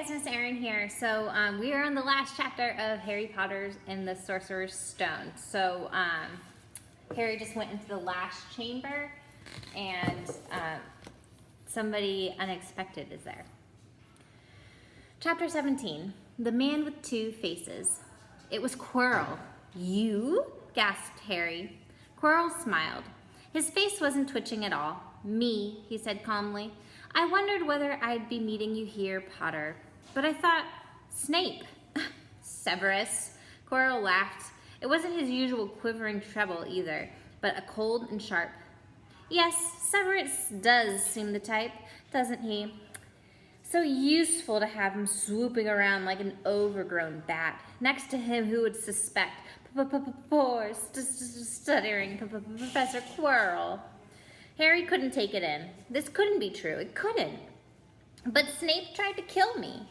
guys, Miss Erin here. So we are on the last chapter of Harry Potter and the Sorcerer's Stone. So Harry just went into the last chamber and somebody unexpected is there. Chapter 17, The Man with Two Faces. It was Quirrell. You? Gasped Harry. Quirrell smiled. His face wasn't twitching at all. Me, he said calmly. I wondered whether I'd be meeting you here, Potter. But I thought, Snape. Severus. Quirrell laughed. It wasn't his usual quivering treble either, but a cold and sharp. Yes, Severus does seem the type, doesn't he? So useful to have him swooping around like an overgrown bat. Next to him, who would suspect? Poor stuttering Professor Quirrell. Harry couldn't take it in. This couldn't be true. It couldn't. But Snape tried to kill me.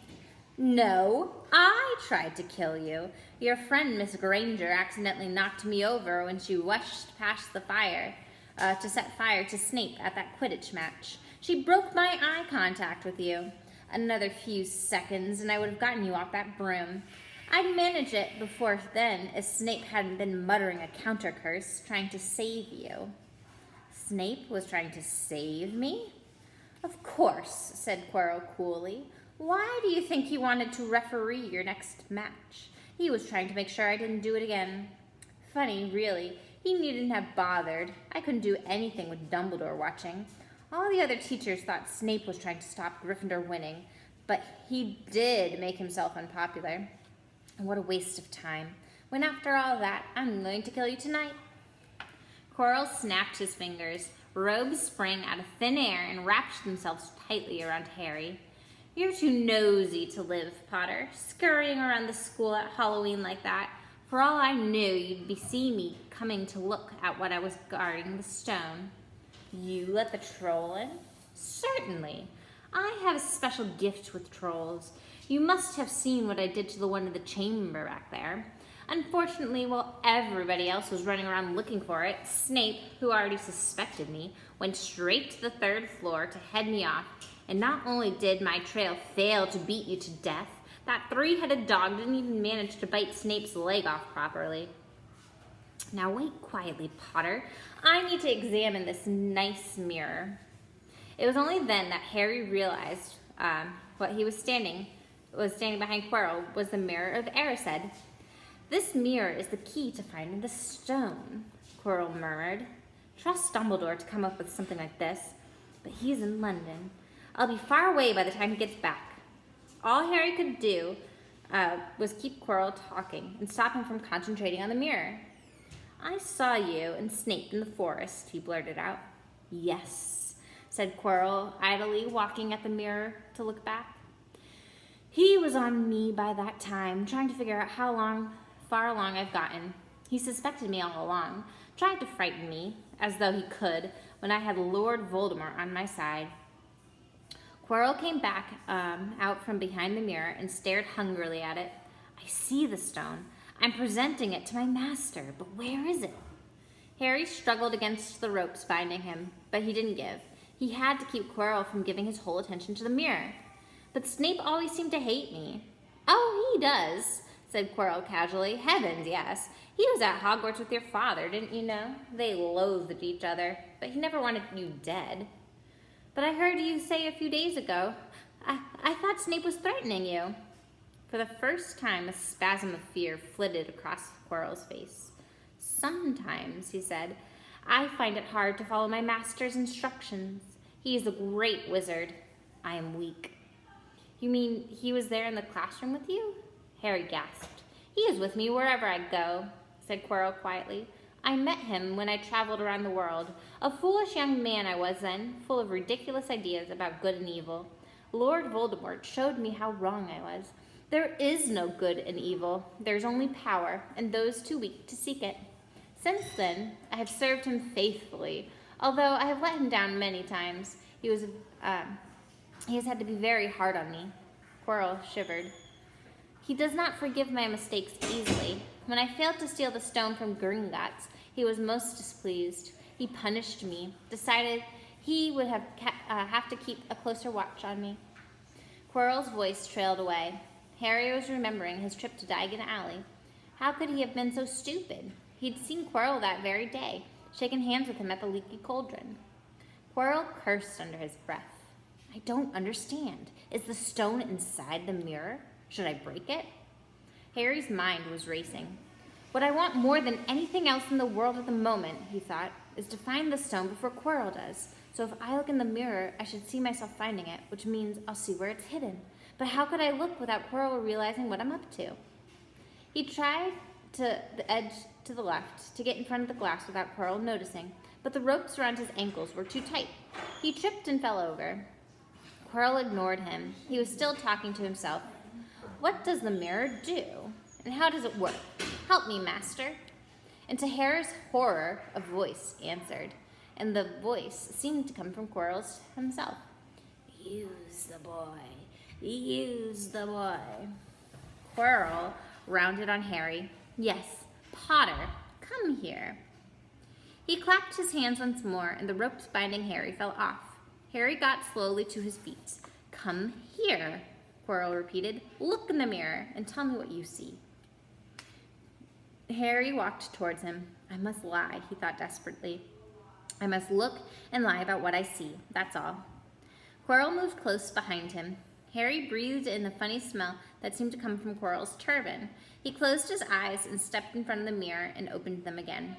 No, I tried to kill you. Your friend, Miss Granger, accidentally knocked me over when she rushed past the fire to set fire to Snape at that Quidditch match. She broke my eye contact with you. Another few seconds and I would have gotten you off that broom. I'd managed it before then if Snape hadn't been muttering a counter curse trying to save you. Snape was trying to save me? Of course, said Quirrell coolly. Why do you think he wanted to referee your next match? He was trying to make sure I didn't do it again. Funny, really. He needn't have bothered. I couldn't do anything with Dumbledore watching. All the other teachers thought Snape was trying to stop Gryffindor winning, but he did make himself unpopular. What a waste of time. When after all that, I'm going to kill you tonight. Quirrell snapped his fingers. Robes sprang out of thin air and wrapped themselves tightly around Harry. You're too nosy to live, Potter, scurrying around the school at Halloween like that. For all I knew, you'd be seeing me coming to look at what I was guarding the stone. You let the troll in? Certainly. I have a special gift with trolls. You must have seen what I did to the one in the chamber back there. Unfortunately, while everybody else was running around looking for it, Snape, who already suspected me, went straight to the third floor to head me off. And not only did my trail fail to beat you to death, that three-headed dog didn't even manage to bite Snape's leg off properly. Now wait quietly, Potter. I need to examine this nice mirror. It was only then that Harry realized what he was standing behind Quirrell was the mirror of Erised. This mirror is the key to finding the stone, Quirrell murmured. Trust Dumbledore to come up with something like this, but he's in London. I'll be far away by the time he gets back. All Harry could do was keep Quirrell talking and stop him from concentrating on the mirror. I saw you and Snape in the forest, he blurted out. Yes, said Quirrell, idly walking at the mirror to look back. He was on me by that time, trying to figure out how far along I've gotten. He suspected me all along, tried to frighten me, as though he could, when I had Lord Voldemort on my side. Quirrell came back out from behind the mirror and stared hungrily at it. I see the stone. I'm presenting it to my master, but where is it? Harry struggled against the ropes binding him, but he didn't give. He had to keep Quirrell from giving his whole attention to the mirror. But Snape always seemed to hate me. Oh, he does, said Quirrell casually. Heavens, yes. He was at Hogwarts with your father, didn't you know? They loathed each other, but he never wanted you dead. But I heard you say a few days ago, I thought Snape was threatening you. For the first time, a spasm of fear flitted across Quirrell's face. Sometimes, he said, I find it hard to follow my master's instructions. He is a great wizard. I am weak. You mean he was there in the classroom with you? Harry gasped. He is with me wherever I go, said Quirrell quietly. I met him when I traveled around the world. A foolish young man I was then, full of ridiculous ideas about good and evil. Lord Voldemort showed me how wrong I was. There is no good and evil. There's only power, and those too weak to seek it. Since then, I have served him faithfully, although I have let him down many times. He has had to be very hard on me. Quirrell shivered. He does not forgive my mistakes easily. When I failed to steal the stone from Gringotts, he was most displeased. He punished me, decided he would have to keep a closer watch on me. Quirrell's voice trailed away. Harry was remembering his trip to Diagon Alley. How could he have been so stupid? He'd seen Quirrell that very day, shaken hands with him at the Leaky Cauldron. Quirrell cursed under his breath. I don't understand. Is the stone inside the mirror? Should I break it? Harry's mind was racing. What I want more than anything else in the world at the moment, he thought, is to find the stone before Quirrell does. So if I look in the mirror, I should see myself finding it, which means I'll see where it's hidden. But how could I look without Quirrell realizing what I'm up to? He tried to the edge to the left to get in front of the glass without Quirrell noticing, but the ropes around his ankles were too tight. He tripped and fell over. Quirrell ignored him. He was still talking to himself. What does the mirror do? And how does it work? Help me, master. And to Harry's horror, a voice answered, and the voice seemed to come from Quirrell himself. Use the boy. Use the boy. Quirrell rounded on Harry. Yes, Potter, come here. He clapped his hands once more, and the ropes binding Harry fell off. Harry got slowly to his feet. Come here, Quirrell repeated. Look in the mirror and tell me what you see. Harry walked towards him. I must lie, he thought desperately. I must look and lie about what I see, that's all. Quirrell moved close behind him. Harry breathed in the funny smell that seemed to come from Quirrell's turban. He closed his eyes and stepped in front of the mirror and opened them again.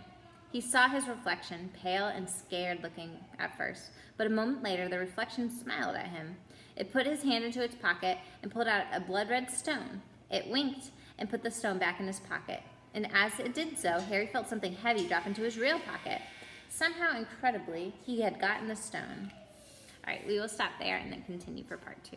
He saw his reflection, pale and scared looking at first, but a moment later the reflection smiled at him. It put his hand into its pocket and pulled out a blood-red stone. It winked and put the stone back in his pocket. And as it did so, Harry felt something heavy drop into his real pocket. Somehow, incredibly, he had gotten the stone. All right, we will stop there and then continue for part 2.